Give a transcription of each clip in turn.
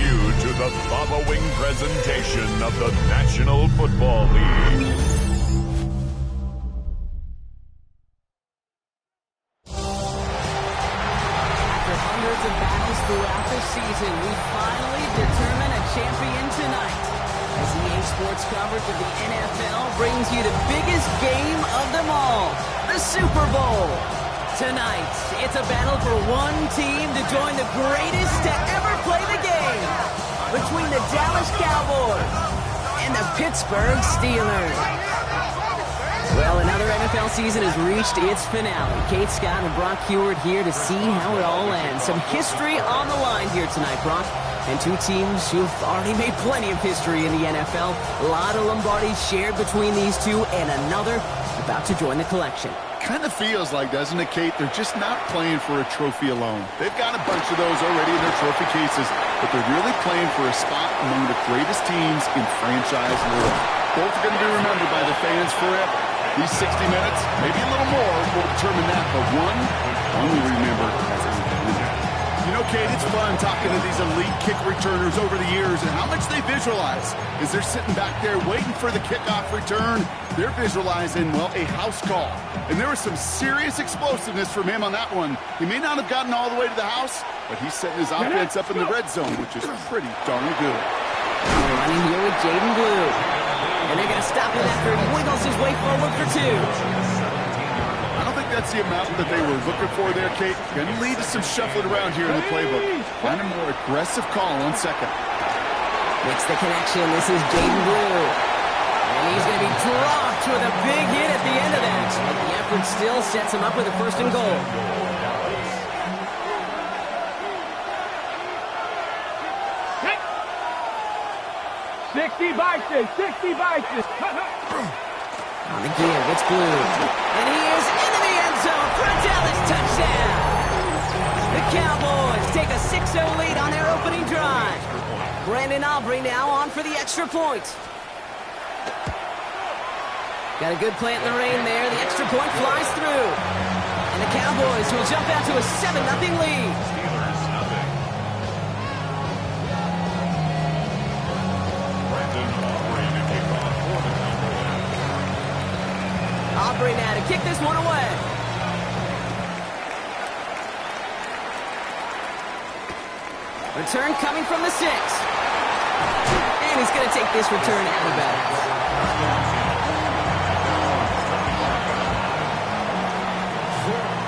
you to the following presentation of the National Football League. After hundreds of battles throughout the season, we finally determine a champion tonight. As EA Sports coverage of the NFL brings you the biggest game of them all, the Super Bowl. Tonight, it's a battle for one team to join the greatest to ever play the game. Between the Dallas Cowboys and the Pittsburgh Steelers. Well, another NFL season has reached its finale. Kate Scott and Brock Heward here to see how it all ends. Some history on the line here tonight, Brock. And two teams who've already made plenty of history in the NFL. A lot of Lombardi shared between these two, and another about to join the collection. Kind of feels like, doesn't it, Kate? They're just not playing for a trophy alone. They've got a bunch of those already in their trophy cases, but they're really playing for a spot among the greatest teams in franchise lore. Both are going to be remembered by the fans forever. These 60 minutes, maybe a little more, will determine that, but one will remember as a winner. You know, Kate, it's fun talking to these elite kick returners over the years and how much they visualize. As they're sitting back there waiting for the kickoff return, they're visualizing, well, a house call. And there was some serious explosiveness from him on that one. He may not have gotten all the way to the house, but he's setting his offense up in the red zone, which is pretty darn good. Running here with Jaden Blue. And they're going to stop him after he wiggles his way forward for two. I don't think that's the amount that they were looking for there, Kate. Going to lead to some shuffling around here in the playbook. Find a more aggressive call on second. Makes the connection. This is Jaden Blue. And he's going to be dropped with a big hit at the end of that. But the effort still sets him up with a first and goal. On the give, it's Blue. And he is into the end zone for a Dallas touchdown. The Cowboys take a 6-0 lead on their opening drive. Brandon Aubrey now on for the extra point. Got a good plant in the rain there. The extra point flies through. And the Cowboys will jump out to a 7-0 lead. Aubrey now to kick this one away. Return coming from the 6. And he's going to take this return out of bounds.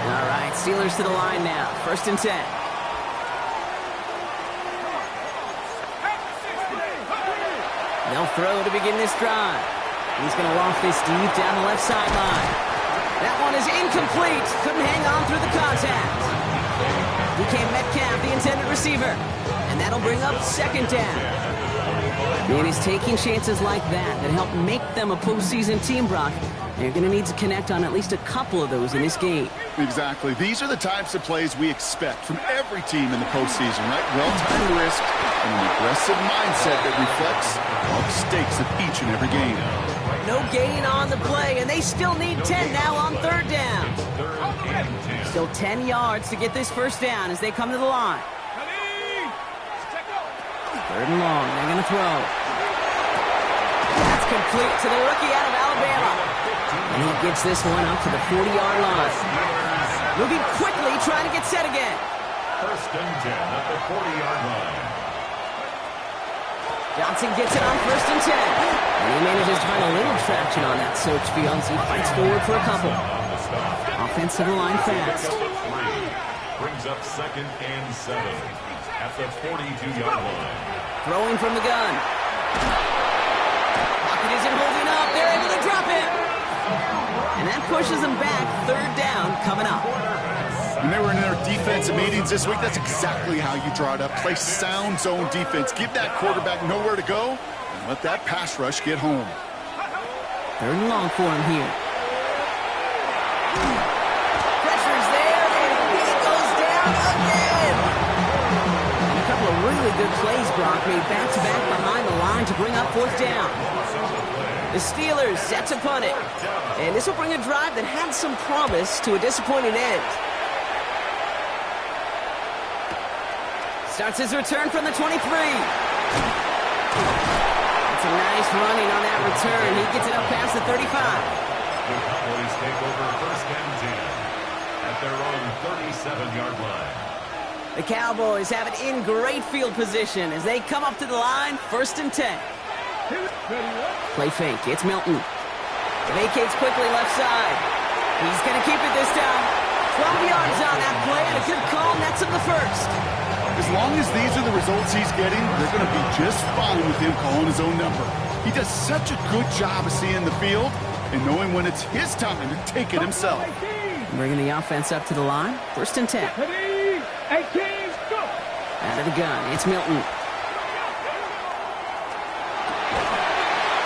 All right, Steelers to the line now. 1st and 10. They'll throw to begin this drive. He's going to loft this deep down the left sideline. That one is incomplete. Couldn't hang on through the contact. DK Metcalf, the intended receiver. And that'll bring up 2nd down. And he's taking chances like that help make them a postseason team, Brock. They're going to need to connect on at least a couple of those in this game. Exactly. These are the types of plays we expect from every team in the postseason, right? Well-timed risk and an aggressive mindset that reflects all the stakes of each and every game. No gain on the play, and they still need 10 now on 3rd down. Still 10 yards to get this 1st down as they come to the line. 3rd and long. They're going to throw. That's complete to the rookie out of Alabama. And he gets this one up to the 40-yard line. Moving quickly, trying to get set again. 1st and 10 at the 40-yard line. Johnson gets it on 1st and 10. And he manages to find a little traction on that search field as he fights forward for a couple. Offensive line fast. Brings up 2nd and 7 at the 42-yard line. Throwing from the gun. Pocket isn't holding up. They're able to drop it. And that pushes them back. 3rd down coming up. When they were in their defensive meetings this week, that's exactly how you draw it up. Play sound zone defense. Give that quarterback nowhere to go and let that pass rush get home. 3rd and long for him here. Pressure's there, and he goes down again. And a couple of really good plays, Brock, made back-to-back behind the line to bring up 4th down. The Steelers set to punt it. And this will bring a drive that had some promise to a disappointing end. Starts his return from the 23. It's a nice running on that return. He gets it up past the 35. The Cowboys take over first and 10 at their own 37-yard line. The Cowboys have it in great field position as they come up to the line, first and 10. Play fake. It's Milton. Vacates quickly left side. He's going to keep it this time. 12 yards on that play and a good call nets him the first. As long as these are the results he's getting, they're going to be just fine with him calling his own number. He does such a good job of seeing the field and knowing when it's his time to take it himself. Bringing the offense up to the line, first and 10. Out of the gun, it's Milton.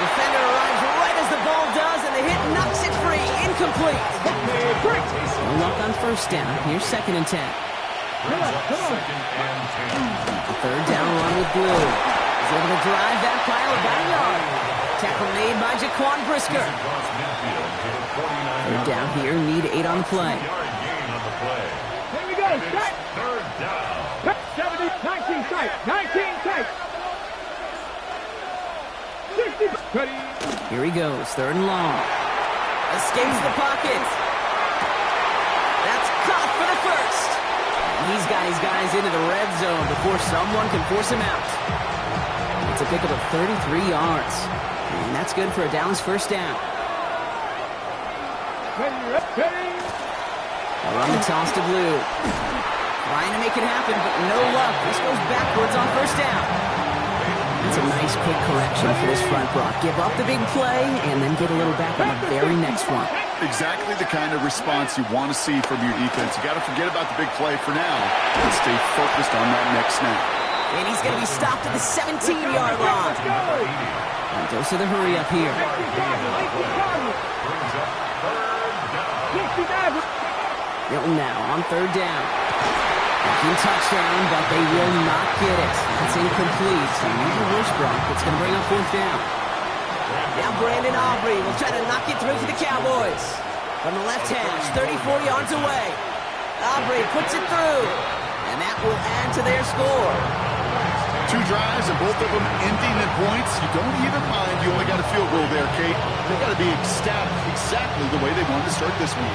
Defender arrives right as the ball does, and the hit knocks it free. Incomplete. No luck on first down. Here's second and 10. Brings up second and 10. A third down run with Blue. He's able to drive that pile about a yard. Tackle made by Jaquan Brisker. Across midfield to the 49. Third down here, need 8 on the play. 2-yard gain on the play. Here we go. And it's third down. 70, 19 tight. 19 tight. 60. Here he goes, third and long. Escapes the pocket. That's caught for the first. And he's got his guys into the red zone before someone can force him out. It's a pickup of 33 yards. And that's good for a Dallas first down. A run the toss to Blue. Trying to make it happen, but no luck. This goes backwards on first down. It's a nice quick correction for this front block. Give up the big play and then get a little back on the very next one. Exactly the kind of response you want to see from your defense. You got to forget about the big play for now and stay focused on that next snap. And he's going to be stopped at the 17-yard line. And dose of the hurry up here. Brings up third down. Milton now on third down. Team touchdown, but they will not get it. It's incomplete. Maybe Wishbrook. It's going to bring up fourth down. Now Brandon Aubrey will try to knock it through for the Cowboys. From the left hash, 34 yards away. Aubrey puts it through. And that will add to their score. 2 drives and both of them ending in points. You don't even mind you only got a field goal there, Kate. They got to be ecstatic exactly the way they wanted to start this one.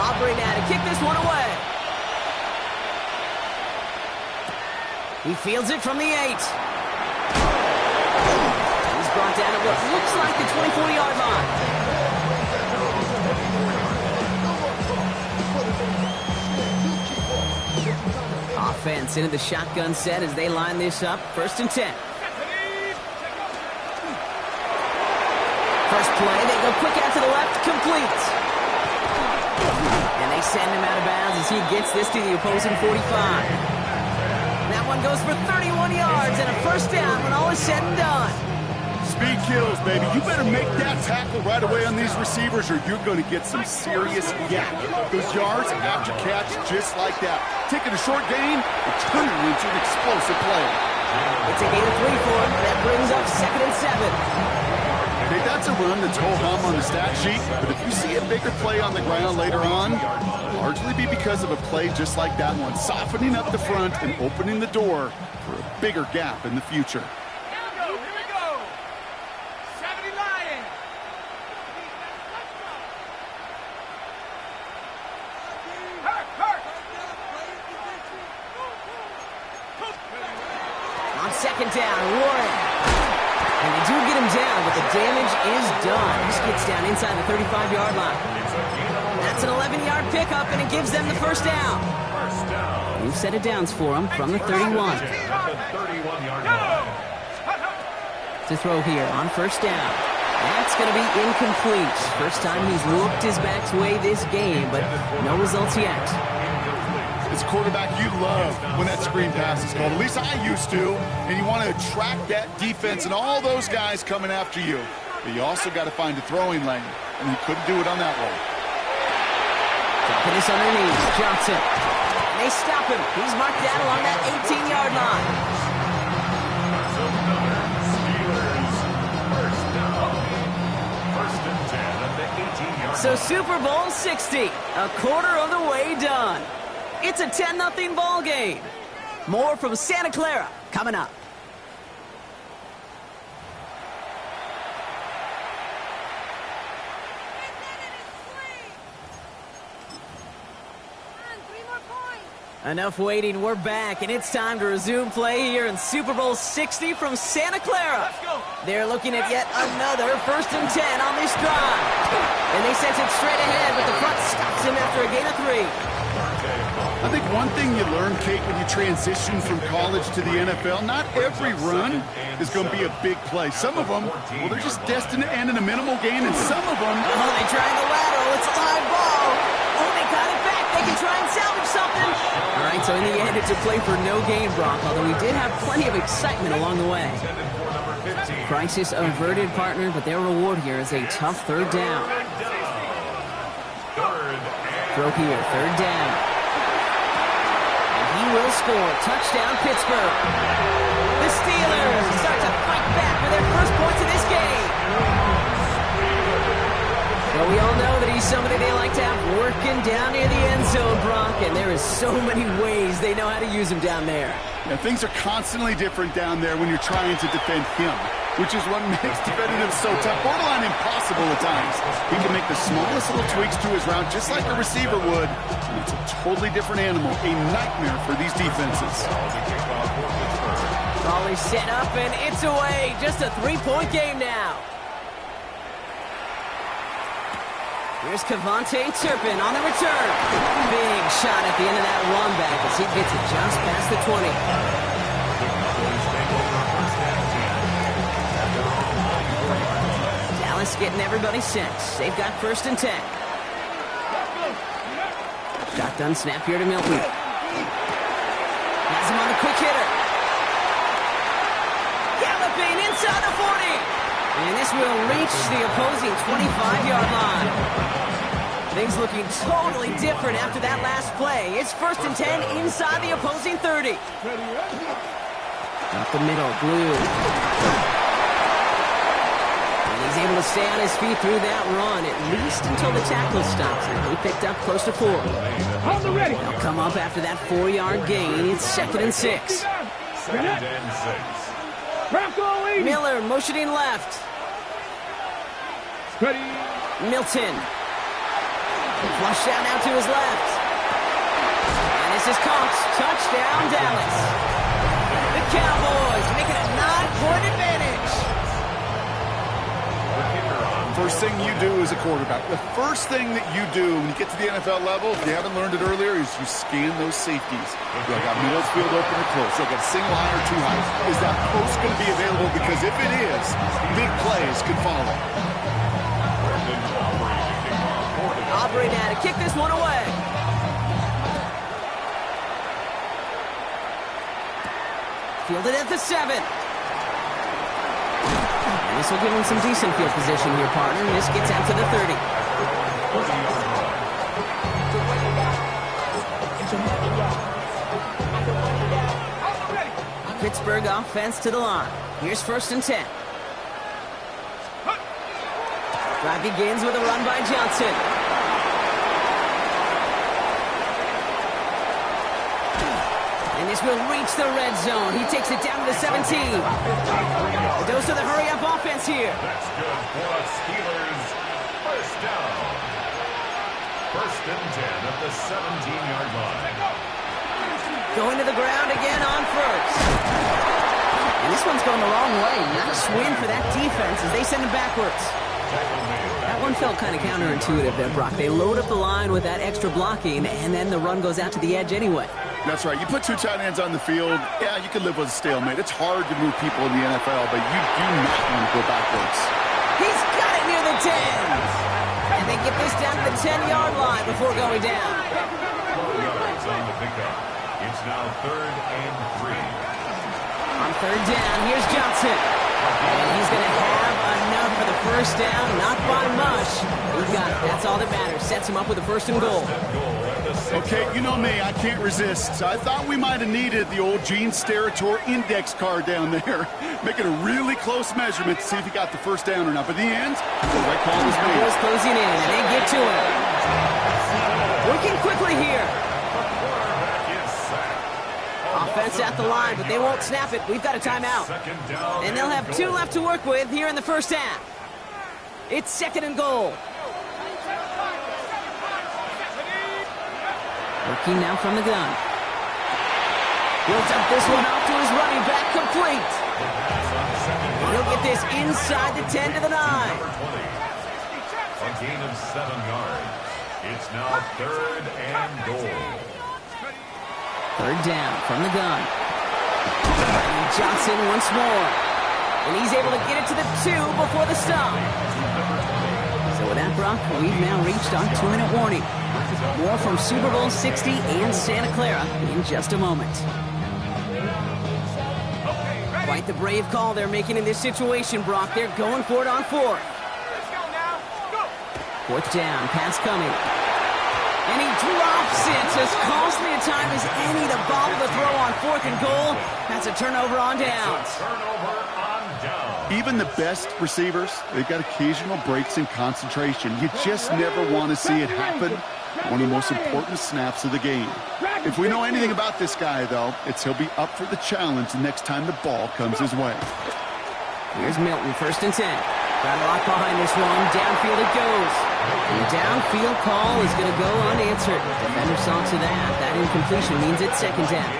Aubrey now to kick this one away. He fields it from the 8. He's brought down at what looks like the 24-yard line. Offense into the shotgun set as they line this up. First and 10. First play, they go quick out to the left, complete. And they send him out of bounds as he gets this to the opposing 45. That one goes for 31 yards and a first down when all is said and done. Speed kills, baby. You better make that tackle right away on these receivers or you're going to get some serious yak. Those yards after catch just like that. Taking a short gain and turning it into an explosive play. It's a gain of 3 for him. That brings up second and 7. Hey, that's a run that's ho-hum on the stat sheet, but if you see a bigger play on the ground later on, it'll largely be because of a play just like that one, softening up the front and opening the door for a bigger gap in the future. Here we go. 70 Lions. On second down, Warren. And they do get him down, but the damage is done. This gets down inside the 35-yard line. That's an 11-yard pickup, and it gives them the first down. New set of downs for him from the 31. At the 31-yard line. To throw here on first down. That's going to be incomplete. First time he's looked his back's way this game, but no results yet. As a quarterback, you love when that screen pass is called. At least I used to. And you want to attract that defense and all those guys coming after you. But you also got to find a throwing lane. And he couldn't do it on that one. Dropping this on their knees. Johnson. And they stop him. He's marked down along that 18-yard line. First and 10 at the 18-yard line. So Super Bowl 60, a quarter of the way done. It's a 10-0 ball game. More from Santa Clara coming up. Enough waiting, we're back, and it's time to resume play here in Super Bowl 60 from Santa Clara. They're looking at yet another 1st and 10 on this drive. And they sent it straight ahead, but the front stops him after a gain of 3. I think one thing you learn, Kate, when you transition from college to the NFL, not every run is going to be a big play. Some of them, well, they're just destined to end in a minimal gain, and some of them... Oh, they try the lateral. It's a live ball. Oh, they got it back. They can try and salvage something. All right, so in the end, it's a play for no gain, Brock, although we did have plenty of excitement along the way. Crisis averted, partner, but their reward here is a tough 3rd down. Throw here, 3rd down. And he will score. Touchdown, Pittsburgh. The Steelers start to fight back for their first points of this game. Well, we all know that he's somebody they like to have working down near the end zone, Brock, and there is so many ways they know how to use him down there. Yeah, things are constantly different down there when you're trying to defend him, which is what makes defending him so tough, borderline impossible at times. He can make the smallest little tweaks to his route just like a receiver would, and it's a totally different animal, a nightmare for these defenses. Ball is set up, and it's away. Just a 3-point game now. Here's Kevontae Turpin on the return. Big shot at the end of that run back as he gets it just past the 20. Dallas getting everybody set. They've got 1st and 10. Shotgun snap here to Milton. Has him on a quick hitter. Galloping inside the 40. And this will reach the opposing 25-yard line. Things looking totally different after that last play. It's 1st and 10 inside the opposing 30. Up the middle, Blue. And he's able to stay on his feet through that run, at least until the tackle stops him. He picked up close to 4. They'll come up after that 4-yard gain. It's 2nd and 6. 2nd and 6. Miller motioning left. Milton. Flush out now to his left. And this is caught. Touchdown, Dallas. The Cowboys making a 9-point advantage. First thing you do as a quarterback, the first thing that you do when you get to the NFL level, if you haven't learned it earlier, is you scan those safeties. Do I got middle field open or close? Do I got a single high or 2 highs? Is that post going to be available? Because if it is, big plays could follow. Aubrey now to kick this one away. Fielded at the 7. And this will give him some decent field position here, partner. And this gets out to the 30. Pittsburgh offense to the line. Here's 1st and 10. Drive begins with a run by Johnson. And this will reach the red zone. He takes it down to the 17. A dose of the hurry-up offense here. That's good for the Steelers. 1st down. 1st and 10 at the 17-yard line. Going to the ground again on 1st. And this one's going the wrong way. Nice win for that defense as they send it backwards. That one felt kind of counterintuitive there, Brock. They load up the line with that extra blocking, and then the run goes out to the edge anyway. That's right. You put 2 tight ends on the field, yeah, you can live with a stalemate. It's hard to move people in the NFL, but you do not want to go backwards. He's got it near the 10. And they get this down to the 10-yard line before going down. 4 yards on the pickup. It's now 3rd and 3. On 3rd down, here's Johnson. And he's going to have enough for the 1st down, not by much. He got it. That's all that matters. Sets him up with a 1st and goal. Okay, you know me, I can't resist. I thought we might have needed the old Gene Steratore index card down there. Making a really close measurement to see if he got the 1st down or not. But in the end, the right call was made. He's closing in, and they get to him. Working quickly here. Defense at the line, but they won't snap it. We've got a timeout. And they'll have 2 left to work with here in the first half. It's 2nd and goal. Working now from the gun. He'll dump this one off to his running back, complete. He'll get this inside the 10 to the 9. A gain of 7 yards. It's now 3rd and goal. 3rd down from the gun. And Johnson once more. And he's able to get it to the 2 before the stop. So with that, Brock, we've now reached our 2-minute warning. More from Super Bowl 60 and Santa Clara in just a moment. Quite the brave call they're making in this situation, Brock. They're going for it on 4th. 4th down, pass coming. And he drops it as costly a time as any to bobble the throw on 4th and goal. That's a turnover on downs. Even the best receivers, they've got occasional breaks in concentration. You just never want to see it happen. One of the most important snaps of the game. If we know anything about this guy, though, it's he'll be up for the challenge the next time the ball comes his way. Here's Milton, 1st and 10. Got a lot behind this one. Downfield it goes. And the downfield call is going to go unanswered. Defender saw to that. That incompletion means it's 2nd down.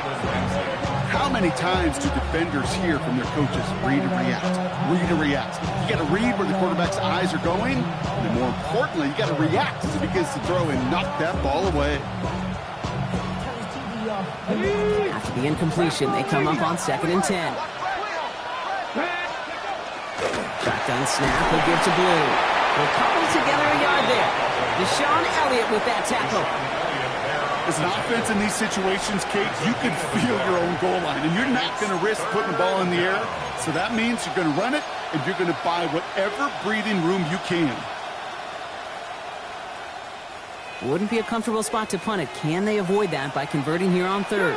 How many times do defenders hear from their coaches, read and react, read and react? You got to read where the quarterback's eyes are going, and more importantly, you got to react as he begins to throw and knock that ball away. After the incompletion, they come up on 2nd and 10. Shotgun snap, he'll give to Blue. They'll cobble together a yard there. Deshaun Elliott with that tackle. As an offense in these situations, Kate, you can feel your own goal line, and you're not going to risk putting the ball in the air. So that means you're going to run it, and you're going to buy whatever breathing room you can. Wouldn't be a comfortable spot to punt it. Can they avoid that by converting here on 3rd?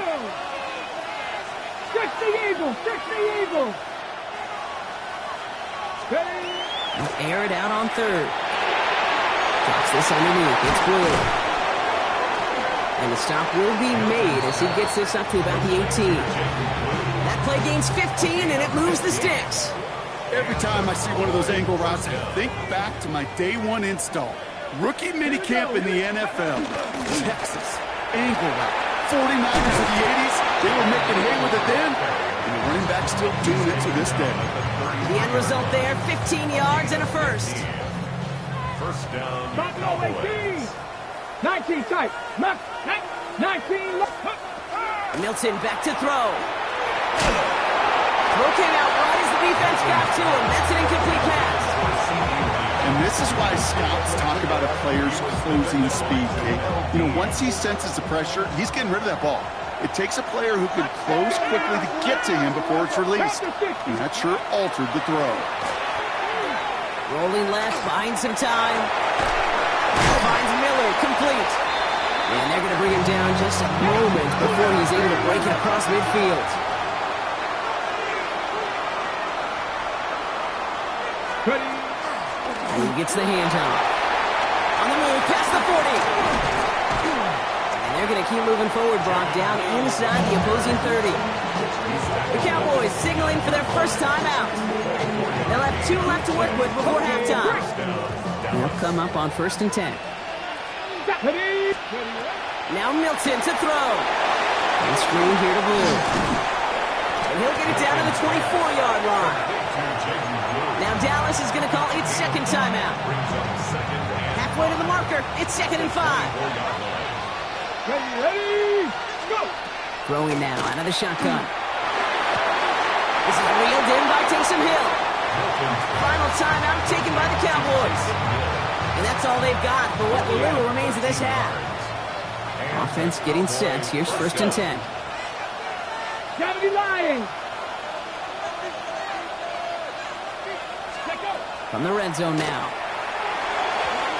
Fix the Eagle! Fix the Eagle! They'll air it out on 3rd. Drops this underneath. It's Blue. And the stop will be made as he gets this up to about the 18. That play gains 15, and it moves the sticks. Every time I see one of those angle routes, I think back to my day 1 install. Rookie minicamp in the NFL. Texas. Angle route. 49ers of the 80s. They were making hay with it then. And the running back's still doing it to this day. The end result there, 15 yards and a 1st. 1st down. Buffalo 18! 19 tight. 19 left. Milton back to throw. Throw came out right as the defense got to him. That's an incomplete pass. And this is why scouts talk about a player's closing speed, Kate. You know, once he senses the pressure, he's getting rid of that ball. It takes a player who can close quickly to get to him before it's released. And that sure altered the throw. Rolling left, buying some time. Finds Miller, complete. And they're going to bring him down just a moment before he's able to break it across midfield. And he gets the handoff. On the move, past the 40. And they're going to keep moving forward, Brock, down inside the opposing 30. The Cowboys signaling for their first time out. They'll have 2 left to work with before halftime. They'll come up on 1st and 10. Now Milton to throw. And screen here to Blue. And he'll get it down to the 24-yard line. Now Dallas is going to call its 2nd timeout. Halfway to the marker, it's 2nd and 5. Ready, go! Throwing now out of the shotgun. This is reeled in by Taysom Hill. Final timeout taken by the Cowboys. And that's all they've got for what little remains of this half. Offense getting set. Here's 1st and 10. 70 Lions! From the red zone now.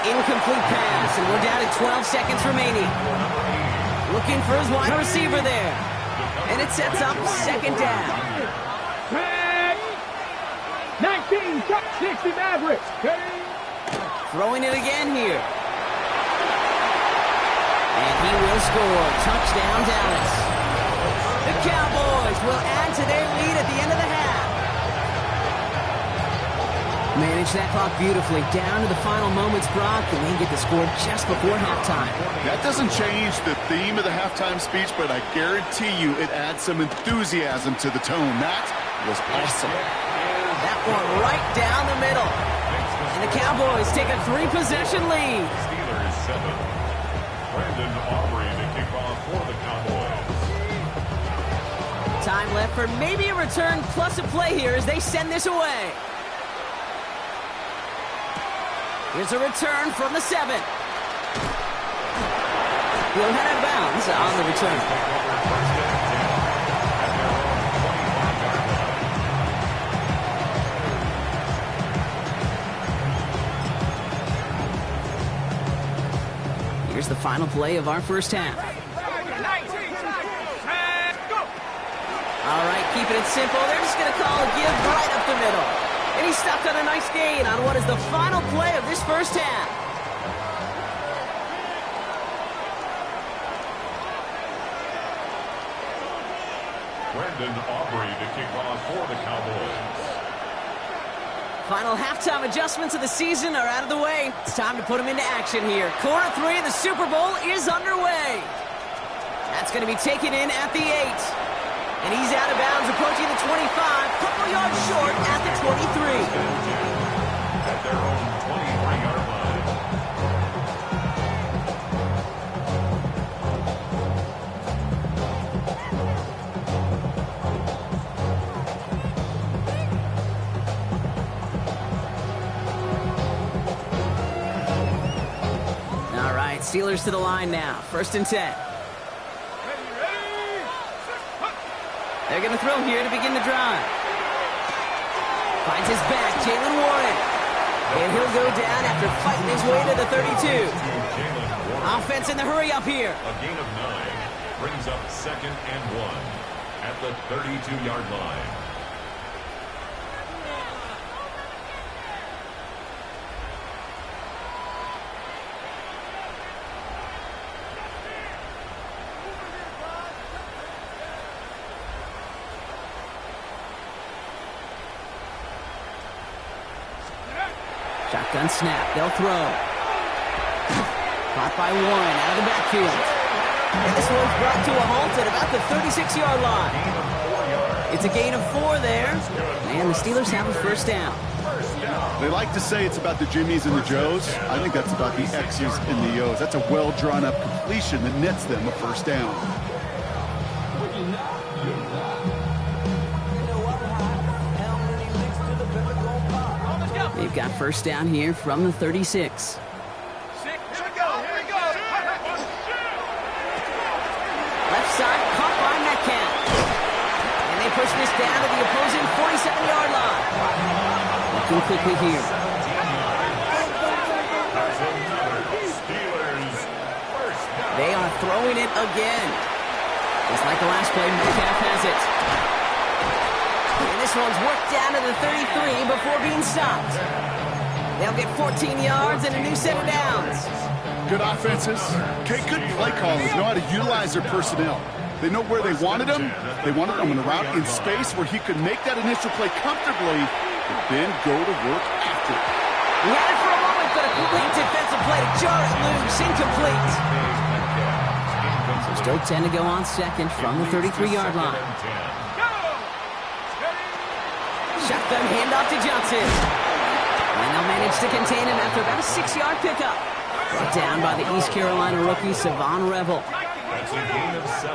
Incomplete pass, and we're down to 12 seconds remaining. Looking for his wide receiver there. And it sets up 2nd down. 19, 60 Mavericks. Throwing it again here. And he will score. Touchdown, Dallas. The Cowboys will add to their lead at the end of the half. Manage that clock beautifully. Down to the final moments, Brock, and they get the score just before halftime. That doesn't change the theme of the halftime speech, but I guarantee you it adds some enthusiasm to the tone. That was awesome. That one right down the middle. And the Cowboys take a 3-possession lead. Steelers 7. Brandon Aubrey to kick off for the Cowboys. Time left for maybe a return plus a play here as they send this away. Here's a return from the 7. He'll head out of bounds on the return. Here's the final play of our first half. All right, keeping it simple. They're just going to call a give right up the middle. And he stopped on a nice gain on what is the final play of this first half. Brandon Aubrey to kick off for the Cowboys. Final halftime adjustments of the season are out of the way. It's time to put them into action here. Quarter 3 of the Super Bowl is underway. That's going to be taken in at the 8. And he's out of bounds, approaching the 25, couple yards short at the 23. At their own 23-yard line. All right, Steelers to the line now. 1st and 10. They're going to throw here to begin the drive. Finds his back, Jalen Warren. And he'll go down after fighting his way to the 32. Offense in the hurry up here. A gain of 9 brings up 2nd and 1 at the 32-yard line. Shotgun snap. They'll throw. Caught by Warren out of the backfield. And this one's brought to a halt at about the 36-yard line. It's a gain of 4 there. And the Steelers have a first down. They like to say it's about the Jimmies and the Joes. I think that's about the X's and the O's. That's a well-drawn-up completion that nets them a first down. They've got first down here from the 36. Left side, caught by Metcalf. And they push this down to the opposing 47-yard line. Looking quickly here. They are throwing it again. Just like the last play, Metcalf has it. And this one's worked down to the 33 before being stopped. They'll get 14 yards and a new set of downs. Good offenses. Okay, good play callers know how to utilize their personnel. They know where they wanted them. They wanted them on a route in space where he could make that initial play comfortably, but then go to work after it. He had it for a moment, but a complete defensive play to jar it loose. Incomplete. So still 10 to go on second from the 33-yard line. Shotgun handoff to Johnson. And they'll manage to contain him after about a 6-yard pickup. Brought down by the East Carolina rookie, Savon Revel. That's a gain of 7.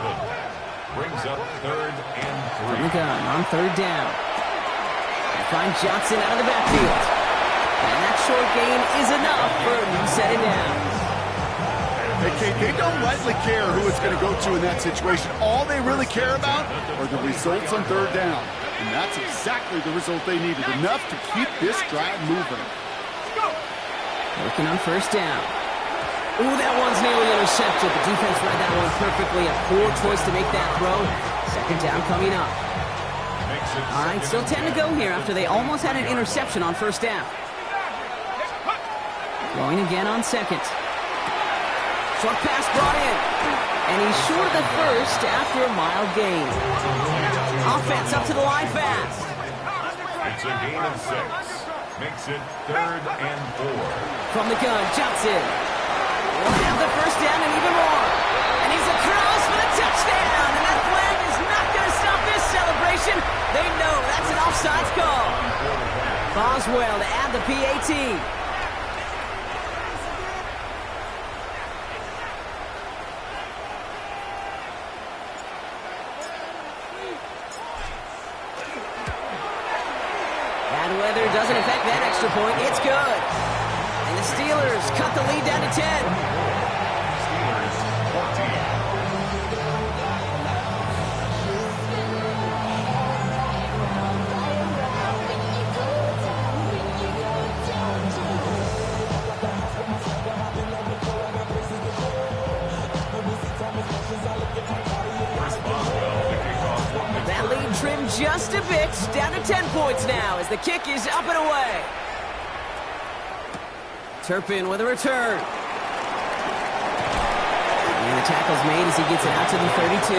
Brings up 3rd and 3. From the gun on 3rd down. They find Johnson out of the backfield. And that short gain is enough for a new set of downs. Okay, they don't rightly care who it's going to go to in that situation. All they really care about are the results on 3rd down. And that's exactly the result they needed. Enough to keep this drive moving. Working on 1st down. Ooh, that one's nearly intercepted. The defense read that one perfectly. A poor choice to make that throw. 2nd down coming up. All right, still 10 to go here after they almost had an interception on 1st down. Throwing again on 2nd. Short pass brought in. And he's short of the first after a mild gain. Offense up to the line fast. It's a gain of 6. Makes it 3rd and 4. From the gun, Johnson. Will have the first down and even more. And he's across for the touchdown. And that flag is not going to stop this celebration. They know that's an offsides call. Boswell to add the PAT. Bad weather doesn't affect that extra point. It's good. And the Steelers cut the lead down to 10. Steelers 14. That lead trimmed just a bit, down to 10 points now as the kick is up and away. Turpin with a return. And the tackle's made as he gets it out to the 32.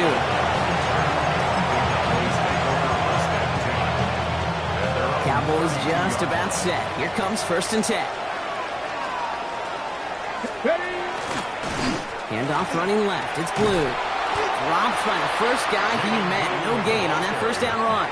Cowboys just about set. Here comes 1st and 10. Handoff running left. It's Blue. Dropped by the first guy he met. No gain on that first down run.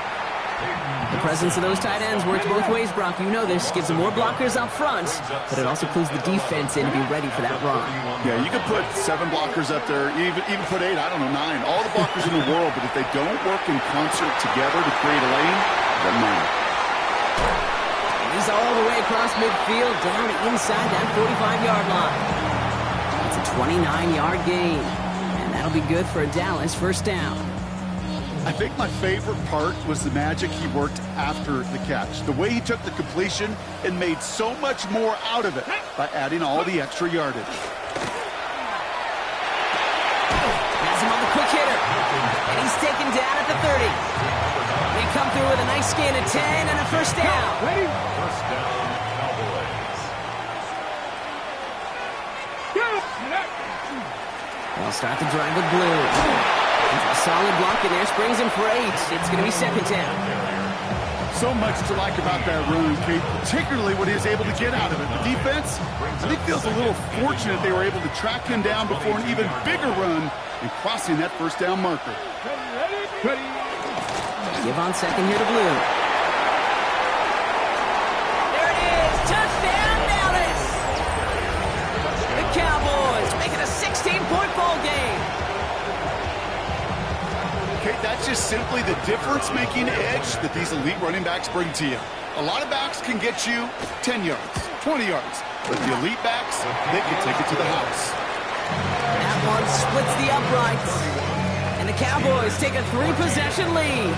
The presence of those tight ends works both ways, Brock. You know this. Gives them more blockers up front, but it also clues the defense in to be ready for that run. Yeah, you could put 7 blockers up there, even put 8, I don't know, 9. All the blockers in the world, but if they don't work in concert together to create a lane, it doesn't matter. And he's all the way across midfield, down inside that 45-yard line. It's a 29-yard gain. That'll be good for a Dallas first down. I think my favorite part was the magic he worked after the catch. The way he took the completion and made so much more out of it by adding all the extra yardage. Has him on the quick hitter. And he's taken down at the 30. They come through with a nice gain of 10 and a first down. Ready? First down, Cowboys. They'll start the drive with Blue. A solid block in there, springs him for 8. It's going to be 2nd down. So much to like about that run, Kate, particularly what he was able to get out of it. The defense, I think, feels a little fortunate they were able to track him down before an even bigger run and crossing that first down marker. Ready? Give on 2nd here to Blue. There it is! Touchdown, Dallas! The Cowboys make it a 16-point ball game. Kate, that's just simply the difference-making edge that these elite running backs bring to you. A lot of backs can get you 10 yards, 20 yards, but the elite backs, they can take it to the house. That one splits the uprights. And the Cowboys take a 3-possession lead.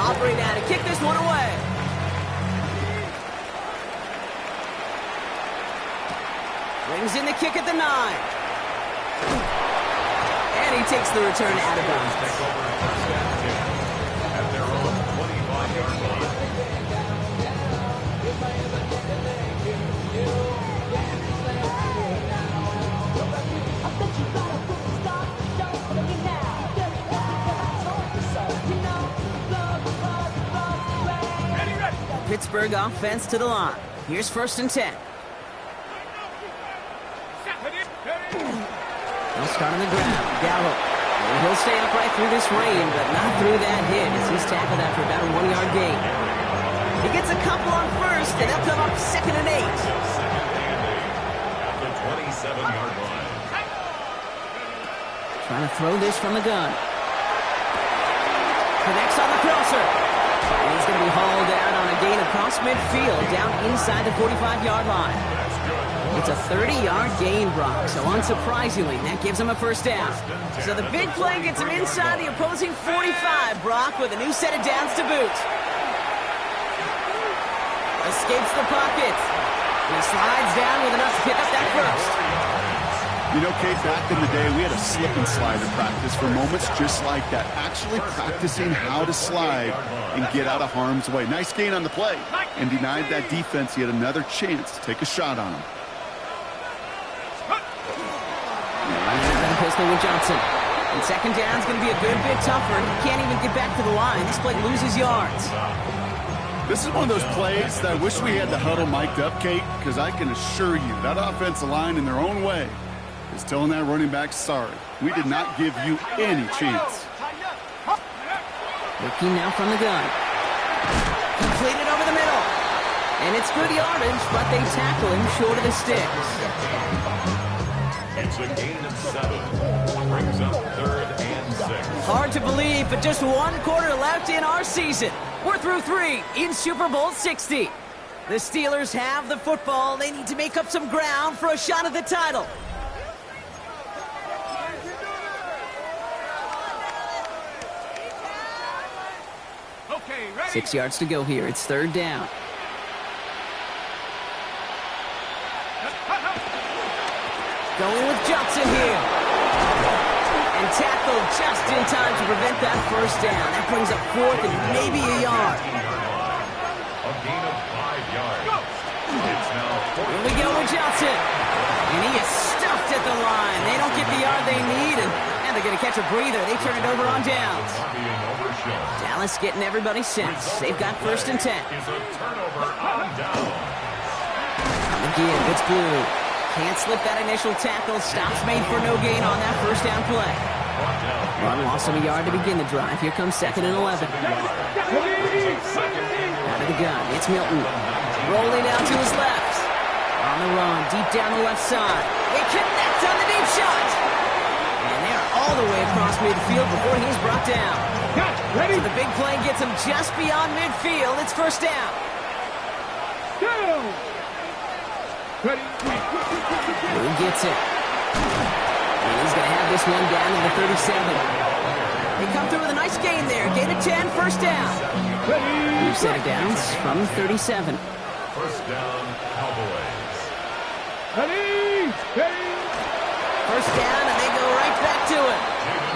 Aubrey now to kick this one away. Brings in the kick at the 9. And he takes the return out of bounds. At their own 25-yard line. Pittsburgh offense to the line. Here's 1st and 10. They'll start on the ground. Gallup. He'll stay upright through this rain, but not through that hit as he's tackled after about a 1-yard gain. He gets a couple on 1st, and they'll come up 2nd and 8. At the 27-yard line. Trying to throw this from the gun. Connects on the crosser. And he's going to be hauled out on a gain across midfield, down inside the 45-yard line. It's a 30-yard gain, Brock, so unsurprisingly, that gives him a first down. So the big play gets him inside the opposing 45, Brock, with a new set of downs to boot. Escapes the pocket. And he slides down with enough to pick up that first. You know, Kate, back in the day, we had a slip and slide in practice for moments just like that. Actually practicing how to slide and get out of harm's way. Nice gain on the play. And denied that defense yet another chance to take a shot on him. pistol with Johnson. And second down's going to be a good bit tougher. He can't even get back to the line. This play loses yards. This is one of those plays that I wish we had the huddle mic'd up, Kate, because I can assure you that offensive line in their own way is telling that running back, sorry, we did not give you any chance. Looking now from the gun. Completed over the middle. And it's good yardage, but they tackle him short of the sticks. It's a gain of 7. Brings up 3rd and 6. Hard to believe, but just one quarter left in our season. We're through 3 in Super Bowl 60. The Steelers have the football. They need to make up some ground for a shot at the title. Okay, ready? 6 yards to go here. It's 3rd down. Going with Johnson here. And tackled just in time to prevent that first down. That brings up 4th and maybe a yard. A gain of 5 yards. It's now 4th. Here we go with Johnson. And he is stuffed at the line. They don't get the yard they need, and they're going to catch a breather. They turn it over on downs. Dallas getting everybody set. They've got 1st and 10. Is a turnover on down. Again, it's Blue. Can't slip that initial tackle. Stops made for no gain on that first down play. Run loss of a yard to begin the drive. Here comes 2nd and 11. Out of the gun, it's Milton. Rolling out to his left. On the run, deep down the left side. They connect on the deep shot. And they're all the way across midfield before he's brought down. So the big play gets him just beyond midfield. It's 1st down. Ready? Who gets it? And he's going to have this one down to the 37. They come through with a nice gain there. Gain of 10, 1st down. New set of downs from 37. 1st down, Cowboys. Ready? Ready? 1st down, and they go right back to it.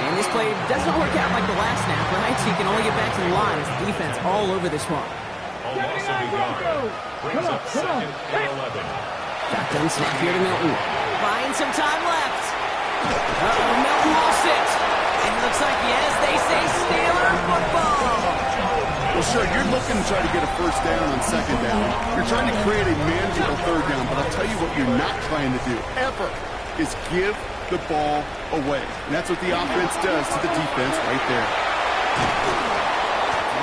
And this play doesn't work out like the last snap, right? So you can only get back to the line as the defense all over this one. A loss of a yard. Brings up 2nd and 11. Shotgun snap here to Milton. Buying some time left. Uh-oh, Milton lost it. And it looks like, yes, they say Steeler football. Well, sure, you're looking to try to get a 1st down on 2nd down. You're trying to create a manageable 3rd down, but I'll tell you what you're not trying to do, ever, is give the ball away. And that's what the offense does to the defense right there.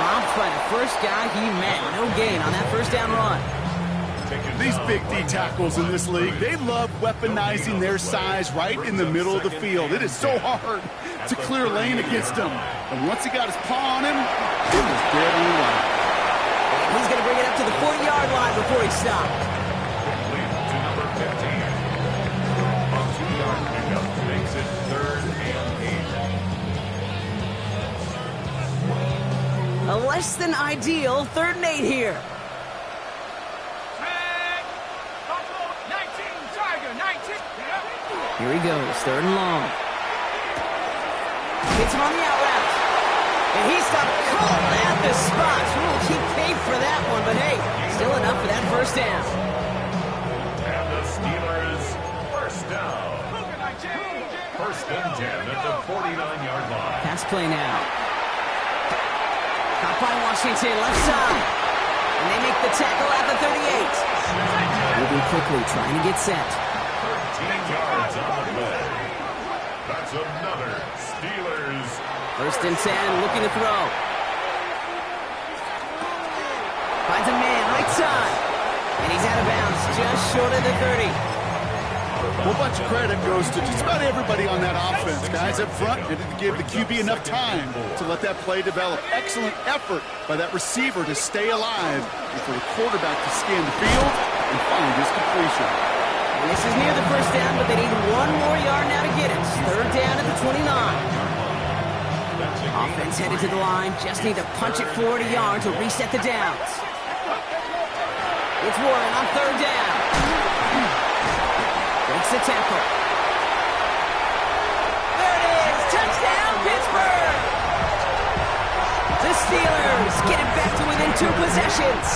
Robbed by the first guy he met. No gain on that 1st down run. These big D tackles in this league, they love weaponizing their size right in the middle of the field. It is so hard to clear lane against them. And once he got his paw on him, it was dead on the line. He's going to bring it up to the 40-yard line before he stopped. Complete to number 15. A 2-yard pickup makes it 3rd and 8. A less than ideal 3rd and 8 here. Here he goes, 3rd and long. Hits him on the out route. And he stopped cold at the spot. Ooh, he paid for that one, but hey, still enough for that 1st down. And the Steelers, 1st down. 1st and 10 at the 49-yard line. Pass play now. Caught by Washington, left side. And they make the tackle at the 38. Moving quickly, trying to get set. 13 yards on the play. That's another Steelers. 1st and 10, looking to throw. Finds a man, right side. And he's out of bounds, just short of the 30. A whole bunch of credit goes to just about everybody on that offense. Guys up front didn't give the QB enough time to let that play develop. Excellent effort by that receiver to stay alive and for the quarterback to scan the field and find his completion. And this is near the 1st down, but they need one more yard now to get it. 3rd down at the 29. Offense headed to the line. Just need to punch it 40 yards to reset the downs. It's Warren on 3rd down. Breaks the tackle. There it is. Touchdown, Pittsburgh. The Steelers get it back to within 2 possessions.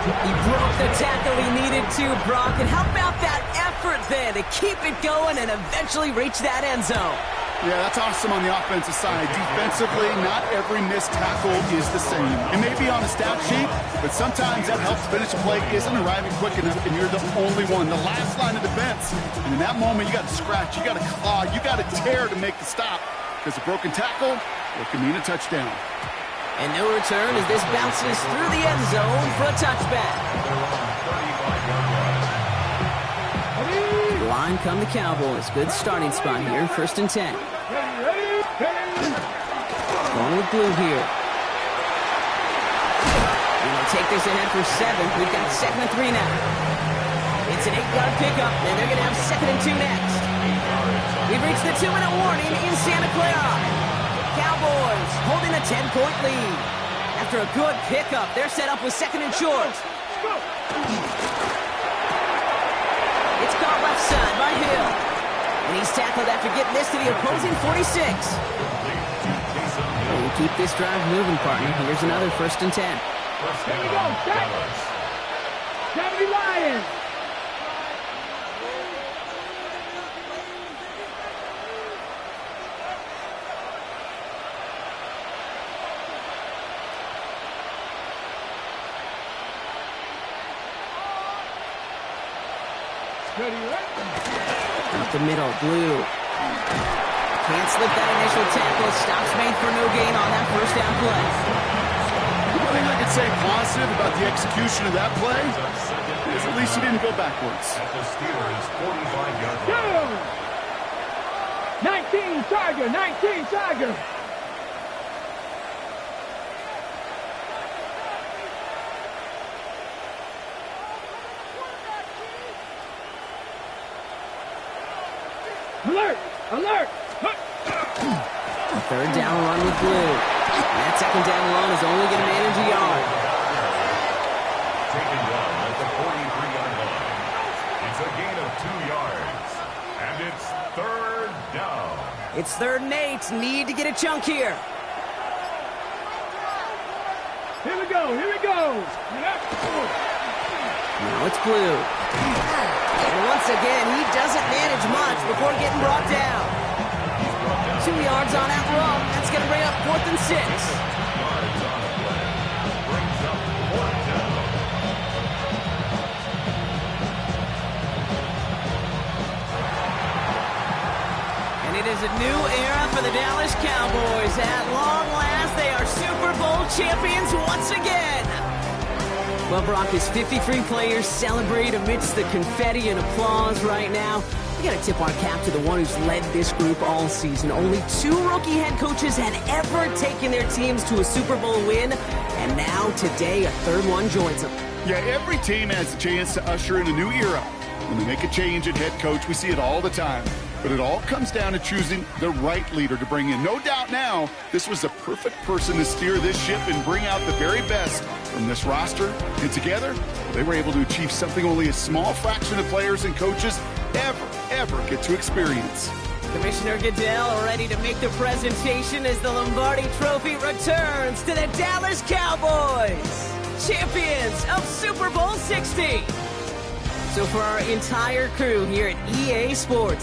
He broke the tackle he needed to, Brock. And how about that effort then to keep it going and eventually reach that end zone. Yeah, that's awesome on the offensive side. Defensively, not every missed tackle is the same. It may be on the stat sheet, but sometimes that helps finish a play isn't arriving quick enough, and you're the only one, the last line of defense. And in that moment, you got to scratch, you got to claw, you got to tear to make the stop, because a broken tackle, it can mean a touchdown. And no return as this bounces through the end zone for a touchback. Line come the Cowboys. Good starting spot here, 1st and 10. Going with blue here. We're going to take this ahead for 7. We've got 2nd and 3 now. It's an 8-yard pickup, and they're going to have 2nd and 2 next. We've reached the 2-minute warning in Santa Clara. Cowboys holding a 10-point lead. After a good pickup, they're set up with 2nd and short. It's caught left side by Hill. And he's tackled after getting this to the opposing 46. We'll keep this drive moving, partner. Here's another 1st and 10. Here we go. Steady Lions. Up the middle, blue. Can't slip that initial tackle. Stops made for no gain on that 1st down play. The thing I could say positive about the execution of that play is at least he didn't go backwards. At the Steelers' 45-yard line. 19 Tiger, 19 Tiger. Alert! Alert! A 3rd down run with blue. And that 2nd down run is only going to manage a yard. Taking one at the 43-yard line. It's a gain of 2 yards. And it's 3rd down. It's 3rd and 8. Need to get a chunk here. Here we go, here we go. Now it's blue. And once again, he doesn't manage much before getting brought down. 2 yards on that run. That's going to bring up 4th and 6. Yards on the play. Brings up 4th down. And it is a new era for the Dallas Cowboys. At long last, they are Super Bowl champions once again. Well, Brock, as 53 players celebrate amidst the confetti and applause right now, we got to tip our cap to the one who's led this group all season. Only 2 rookie head coaches had ever taken their teams to a Super Bowl win, and now today a 3rd one joins them. Yeah, every team has a chance to usher in a new era. When they make a change at head coach, we see it all the time. But it all comes down to choosing the right leader to bring in. No doubt now, this was the perfect person to steer this ship and bring out the very best from this roster. And together, they were able to achieve something only a small fraction of players and coaches ever get to experience. Commissioner Goodell ready to make the presentation as the Lombardi Trophy returns to the Dallas Cowboys, champions of Super Bowl 60. So for our entire crew here at EA Sports,